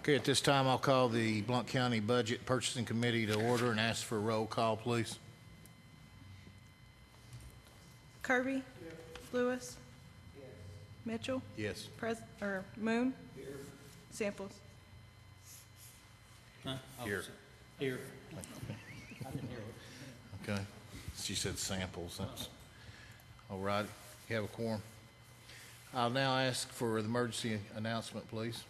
Okay, at this time, I'll call the Blount County Budget Purchasing Committee to order and ask for a roll call, please. Kirby? Yes. Lewis? Yes. Mitchell? Yes. Moon? Here. Samples? Here. Here. I didn't hear it. Okay. She said samples. That's all right. You have a quorum. I'll now ask for the emergency announcement, please.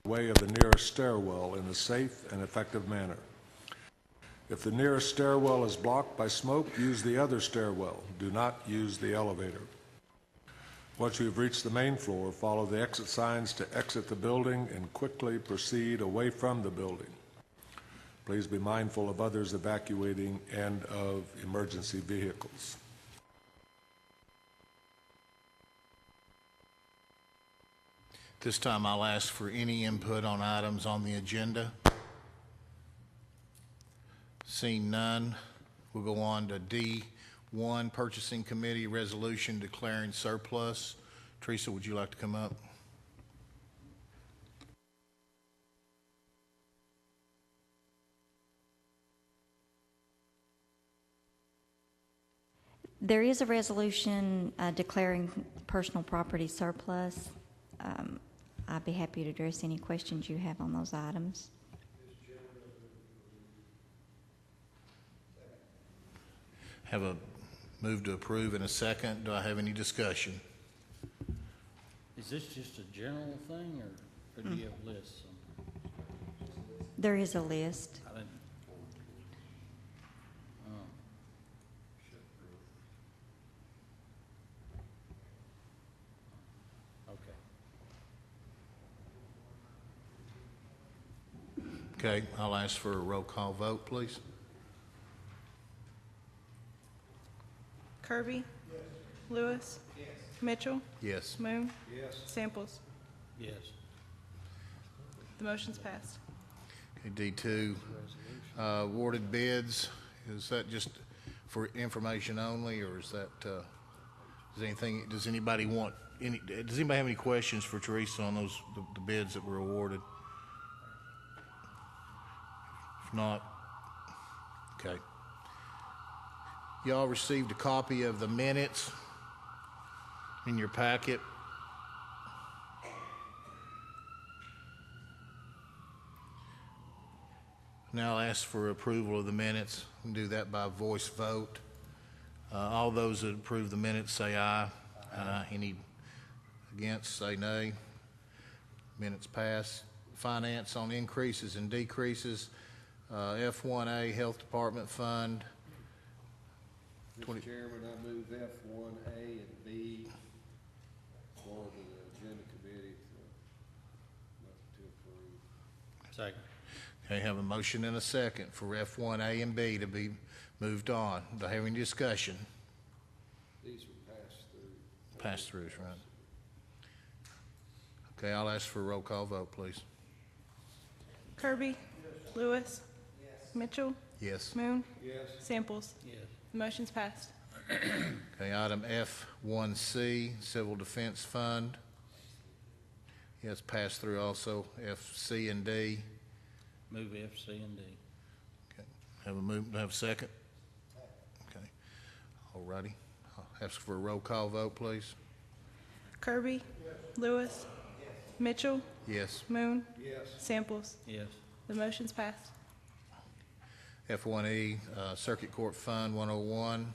Way of the nearest stairwell in a safe and effective manner. If the nearest stairwell is blocked by smoke, use the other stairwell. Do not use the elevator. Once you have reached the main floor, follow the exit signs to exit the building and quickly proceed away from the building. Please be mindful of others evacuating and of emergency vehicles. This time I'll ask for any input on items on the agenda. Seeing none, we'll go on to D1, Purchasing Committee Resolution Declaring Surplus. Teresa, would you like to come up? There is a resolution declaring personal property surplus. I'd be happy to address any questions you have on those items. Have a move to approve in a second. Do I have any discussion? Is this just a general thing, or do you have lists? There is a list. I didn't. Okay. Okay, I'll ask for a roll call vote, please. Kirby? Yes. Lewis? Yes. Mitchell? Yes. Moon? Yes. Samples? Yes. The motion's passed. Okay, D2, awarded bids. Is that just for information only, or is that, does anybody have any questions for Teresa on those, the bids that were awarded? If not, okay. Y'all received a copy of the minutes in your packet. Now I'll ask for approval of the minutes. We can do that by voice vote. All those that approve the minutes say aye. Aye. Any against say nay. Minutes pass. Finance on increases and decreases. F1A Health Department Fund. Mr. Chairman, I move F1A and B for the agenda committee to approve. Second. Okay, have a motion and a second for F1A and B to be moved on. Do I have any discussion? These were passed through. Pass-throughs, right? Okay, I'll ask for a roll call vote, please. Kirby? Yes. Lewis? Yes. Mitchell? Yes. Moon? Yes. Samples? Yes. The motion's passed. Okay, item F1C, Civil Defense Fund. Yes, pass through also. F, C, and D. Move F, C, and D. Okay, have a second? Okay, all righty. I'll ask for a roll call vote, please. Kirby? Yes. Lewis? Yes. Mitchell? Yes. Moon? Yes. Samples? Yes. The motion's passed. F1E, Circuit Court Fund 101,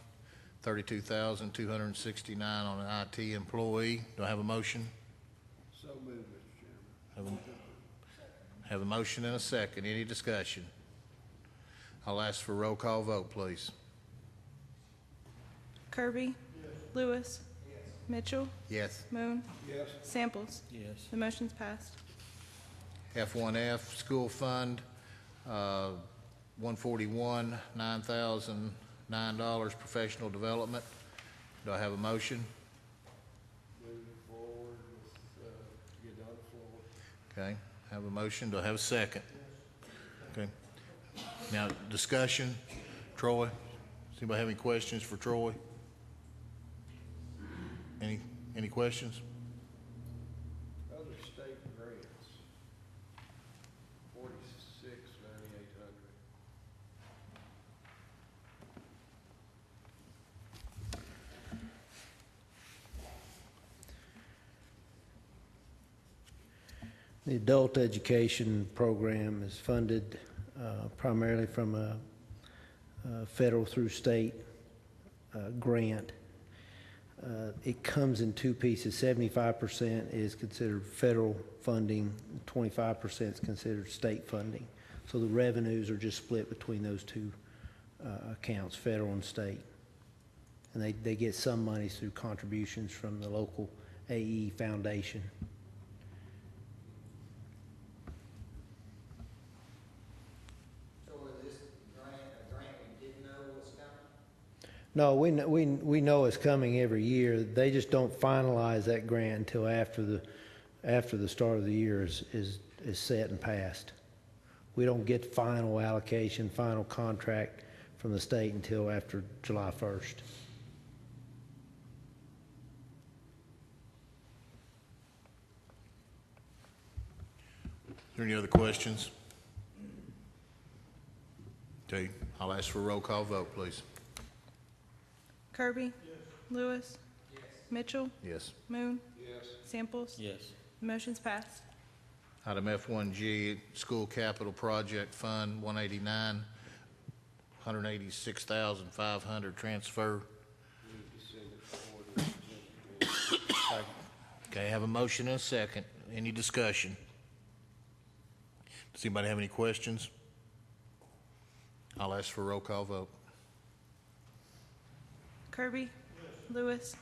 $32,269 on an IT employee. Do I have a motion? So moved, Mr. Chairman. Have a motion and a second. Any discussion? I'll ask for a roll call vote, please. Kirby? Yes. Lewis? Yes. Mitchell? Yes. Moon? Yes. Samples? Yes. The motion's passed. F1F, School Fund, 141, $9,009, Professional Development. Do I have a motion? Moving forward with, get on the floor. Okay, have a motion. Do I have a second? Okay. Now, discussion, Troy, does anybody have any questions for Troy? Any questions? Other state grants, 46,9,800. The adult education program is funded primarily from a federal through state grant. It comes in two pieces. 75% is considered federal funding, 25% is considered state funding. So the revenues are just split between those two accounts, federal and state. And they get some money through contributions from the local AE foundation. No, we know it's coming every year. They just don't finalize that grant until after the start of the year is set and passed. We don't get final allocation, final contract from the state until after July 1st. Is there any other questions? Okay, I'll ask for a roll call vote, please. Kirby? Lewis? Mitchell? Yes. Moon? Yes. Samples? Yes. The motion's passed. Item F1G, School Capital Project Fund, 189, 186,500 transfer. Move to send it forward. Okay, I have a motion and a second. Any discussion? Does anybody have any questions? I'll ask for a roll call vote. Kirby? Lewis?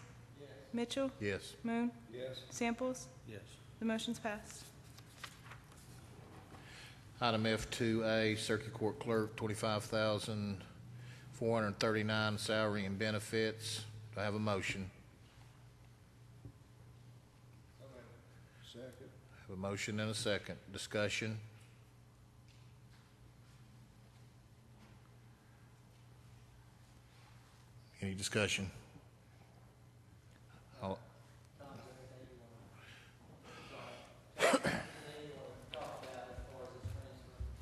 Mitchell? Yes. Moon? Yes. Samples? Yes. The motion's passed. Item F2A, Circuit Court Clerk, 25,439, salary and benefits. Do I have a motion? Second. I have a motion and a second. Discussion? Any discussion? I'll-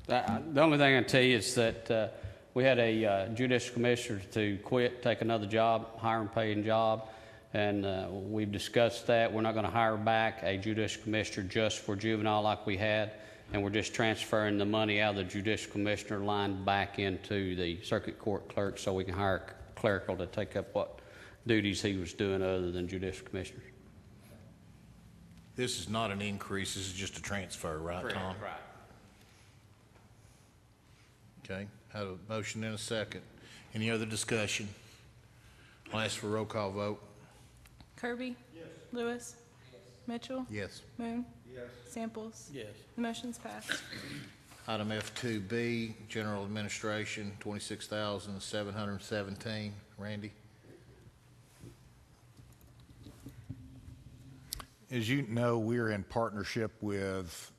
The only thing I can tell you is that we had a judicial commissioner to quit, take another job, higher and paying job, and we've discussed that. We're not going to hire back a judicial commissioner just for juvenile like we had, and we're just transferring the money out of the judicial commissioner line back into the circuit court clerk so we can hire a clerical to take up what duties he was doing other than judicial commissioners. This is not an increase, this is just a transfer, right, Tom? Right. Okay, have a motion and a second. Any other discussion? I'll ask for a roll call vote. Kirby? Lewis? Mitchell? Yes. Moon? Yes. Samples? Yes. The motion's passed. Item F2B, General Administration, 26,717. Randy? As you know, we're in partnership with,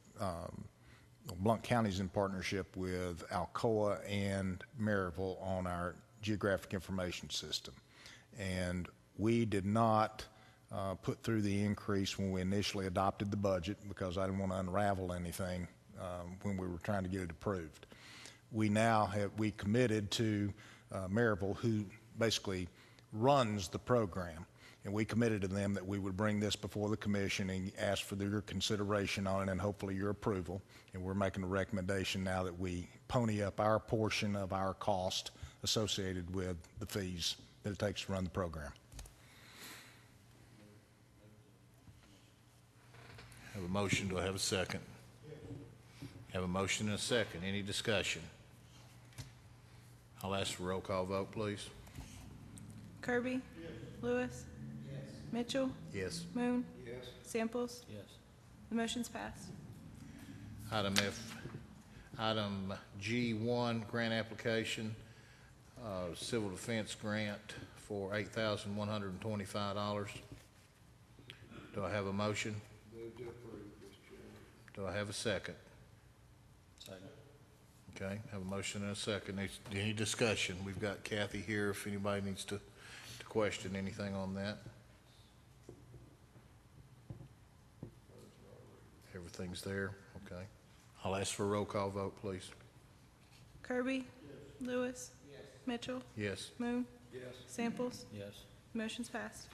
Blount County's in partnership with Alcoa and Maryville on our geographic information system. And we did not put through the increase when we initially adopted the budget because I didn't want to unravel anything when we were trying to get it approved. We committed to Maryville, who basically runs the program. And we committed to them that we would bring this before the commission and ask for your consideration on it and hopefully your approval. And we're making a recommendation now that we pony up our portion of our cost associated with the fees that it takes to run the program. Have a motion, do I have a second? Have a motion and a second. Any discussion? I'll ask for a roll call vote, please. Kirby? Lewis? Mitchell? Yes. Moon? Yes. Samples? Yes. The motion's passed. Item G1, grant application, civil defense grant for $8,125. Do I have a motion? Move to approve, Mr. Chairman. Do I have a second? Second. Okay, have a motion and a second. Any discussion? We've got Kathy here if anybody needs to question anything on that. Everything's there, okay. I'll ask for a roll call vote, please. Kirby? Lewis? Mitchell? Yes. Moon? Yes. Samples? Yes. Motion's passed.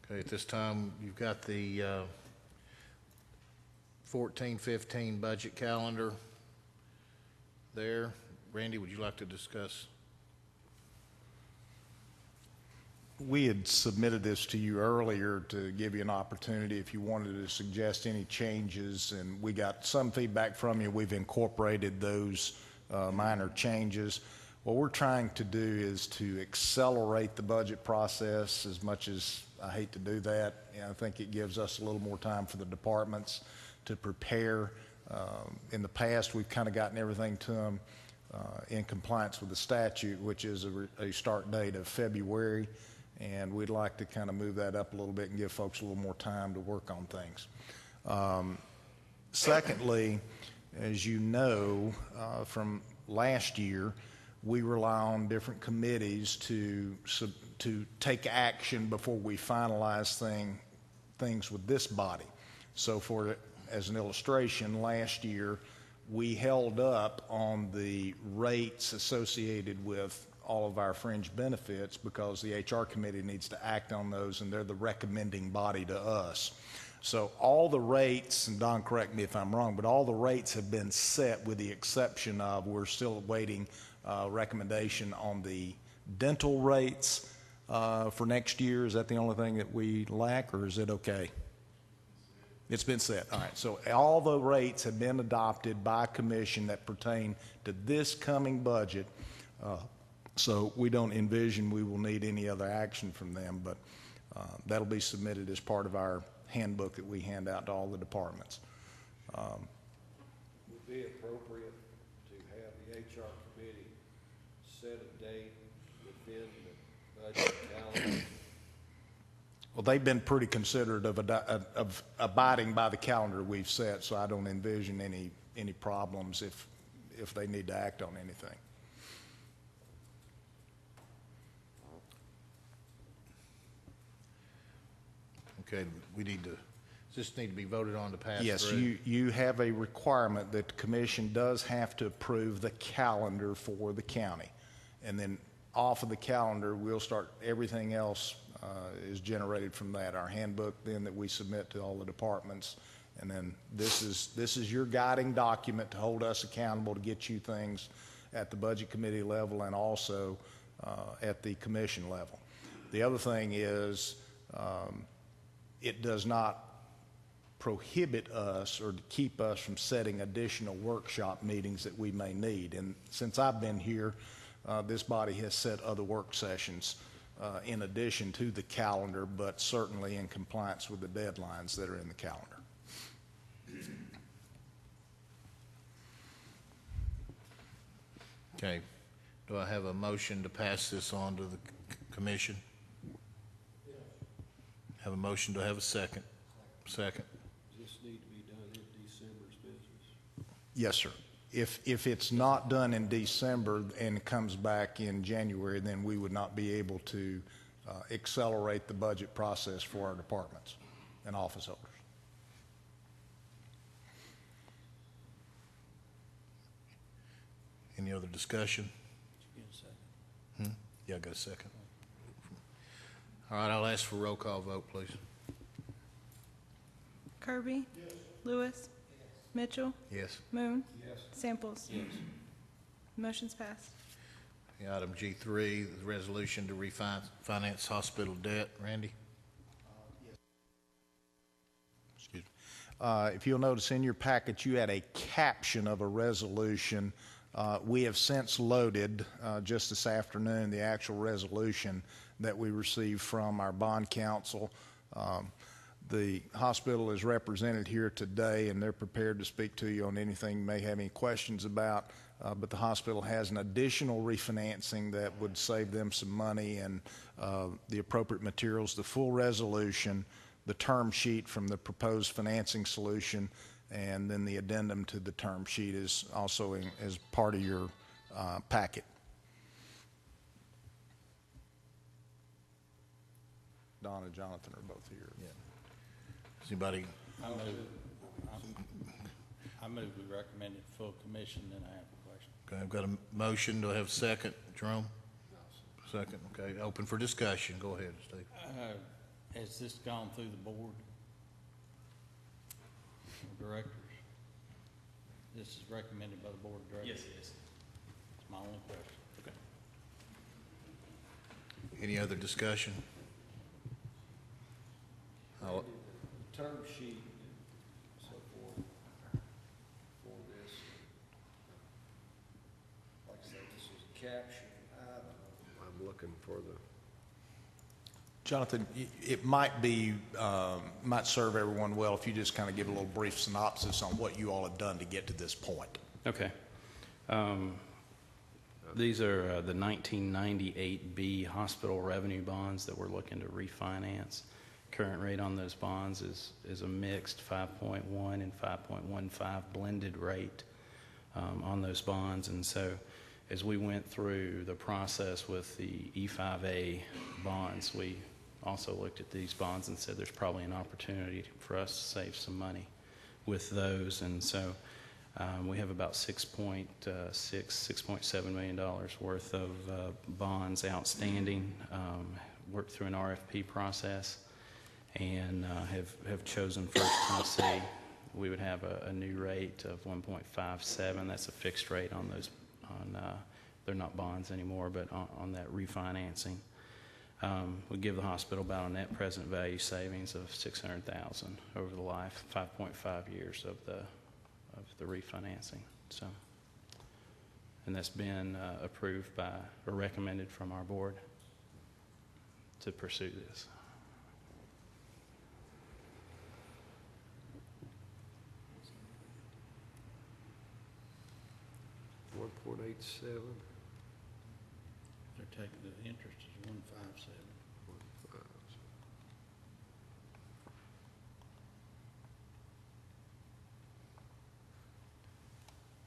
Okay, at this time, you've got the 14-15 budget calendar there. Randy, would you like to discuss? We had submitted this to you earlier to give you an opportunity if you wanted to suggest any changes, and we got some feedback from you. We've incorporated those minor changes. What we're trying to do is to accelerate the budget process as much as I hate to do that. And I think it gives us a little more time for the departments to prepare. In the past, we've kind of gotten everything to them in compliance with the statute, which is a start date of February. And we'd like to kind of move that up a little bit and give folks a little more time to work on things. Secondly, as you know, from last year, we rely on different committees to take action before we finalize things with this body. So as an illustration, last year, we held up on the rates associated with all of our fringe benefits because the HR committee needs to act on those, and they're the recommending body to us. So all the rates, and Don, correct me if I'm wrong, but all the rates have been set with the exception of we're still awaiting recommendation on the dental rates for next year. Is that the only thing that we lack, or is it okay? It's been set. All right. So all the rates have been adopted by commission that pertain to this coming budget. So we don't envision we will need any other action from them, but that'll be submitted as part of our handbook that we hand out to all the departments. Would it be appropriate to have the HR committee set a date within the budget calendar? Well, they've been pretty considerate of abiding by the calendar we've set, so I don't envision any problems if they need to act on anything. Okay, does this need to be voted on to pass Yes, through? you have a requirement that the commission does have to approve the calendar for the county. And then off of the calendar, we'll start, everything else is generated from that. Our handbook then that we submit to all the departments. And then this is your guiding document to hold us accountable to get you things at the budget committee level and also at the commission level. The other thing is, it does not prohibit us or keep us from setting additional workshop meetings that we may need. And since I've been here, this body has set other work sessions in addition to the calendar, but certainly in compliance with the deadlines that are in the calendar. Okay, do I have a motion to pass this on to the commission? Have a motion, to have a second? Second. Does this need to be done in December's business? Yes, sir. If it's not done in December and comes back in January, then we would not be able to accelerate the budget process for our departments and office holders. Any other discussion? Yeah, I got a second. All right, I'll ask for a roll call vote, please. Kirby? Lewis? Mitchell? Yes. Moon? Yes. Samples? Yes. Motion's passed. Okay, item G3, the resolution to refinance hospital debt. Randy? Excuse me. If you'll notice in your packet, you had a caption of a resolution. We have since loaded, just this afternoon, the actual resolution that we received from our bond counsel. The hospital is represented here today, and they're prepared to speak to you on anything you may have any questions about. But the hospital has an additional refinancing that would save them some money, and the appropriate materials, the full resolution, the term sheet from the proposed financing solution, And then the addendum to the term sheet is also as part of your packet. Don and Jonathan are both here. Does anybody, I move we recommend it full commission, then I have a question. okay, I've got a motion. Do I have a second? Jerome? Second, okay. Open for discussion. Go ahead, Steve. Has this gone through the board of directors? This is recommended by the board of directors? Yes, it is. That's my only question. Okay. Any other discussion? I'll- Term sheet and so forth for this. Like I said, this is captured item. I'm looking for the. Jonathan, it might be, might serve everyone well if you just kind of give a little brief synopsis on what you all have done to get to this point. Okay. These are the 1998B hospital revenue bonds that we're looking to refinance. Current rate on those bonds is a mixed 5.1 and 5.15 blended rate on those bonds. And so as we went through the process with the E5A bonds, we also looked at these bonds and said there's probably an opportunity for us to save some money with those. And so we have about $6.7 million worth of bonds outstanding, worked through an RFP process, and have chosen First Tennessee. We would have a new rate of 1.57. That's a fixed rate on those. They're not bonds anymore, but on that refinancing, we give the hospital about a net present value savings of $600,000 over the life, 5.5 years of the refinancing. So, and that's been approved by or recommended from our board to pursue this. $1.87. They're taking, the interest is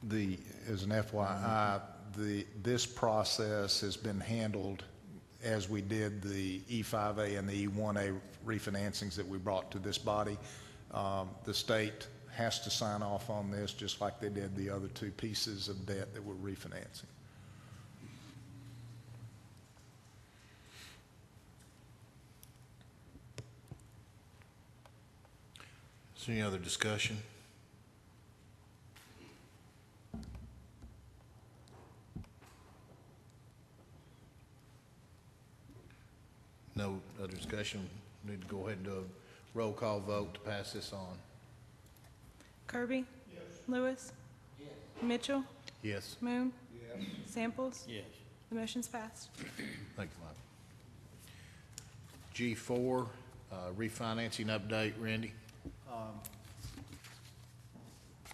157. As an FYI, this process has been handled as we did the E5A and the E1A refinancings that we brought to this body. The state has to sign off on this just like they did the other two pieces of debt that we're refinancing. Is there any other discussion? No other discussion. Need to go ahead and do a roll call vote to pass this on. Kirby? Yes. Lewis? Yes. Mitchell? Yes. Moon? Yes. Samples? Yes. The motion's passed. Thank you, Mike. G4, refinancing update. Randy?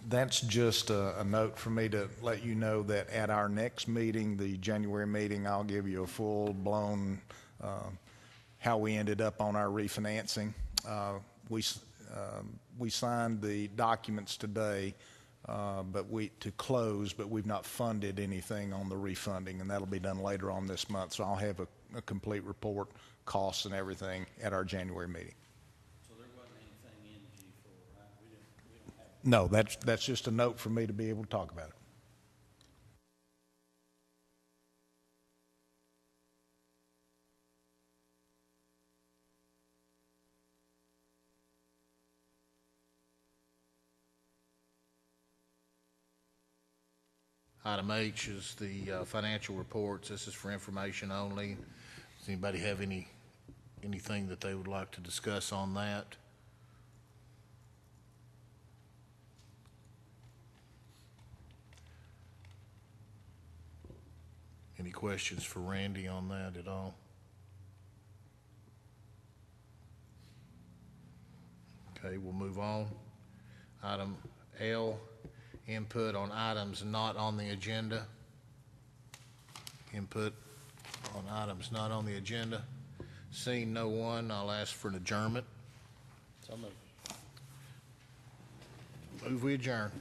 That's just a note for me to let you know that at our next meeting, the January meeting, I'll give you a full-blown how we ended up on our refinancing. We signed the documents today, but to close, but we've not funded anything on the refunding, and that'll be done later on this month. So I'll have a complete report, costs and everything at our January meeting. So there wasn't anything in G4, right? We don't have. No, that's just a note for me to be able to talk about it. Item H is the financial reports. This is for information only. Does anybody have anything that they would like to discuss on that? Any questions for Randy on that at all? Okay, we'll move on. Item L, input on items not on the agenda. Input on items not on the agenda. Seeing no one, I'll ask for an adjournment. So moved. Move we adjourn.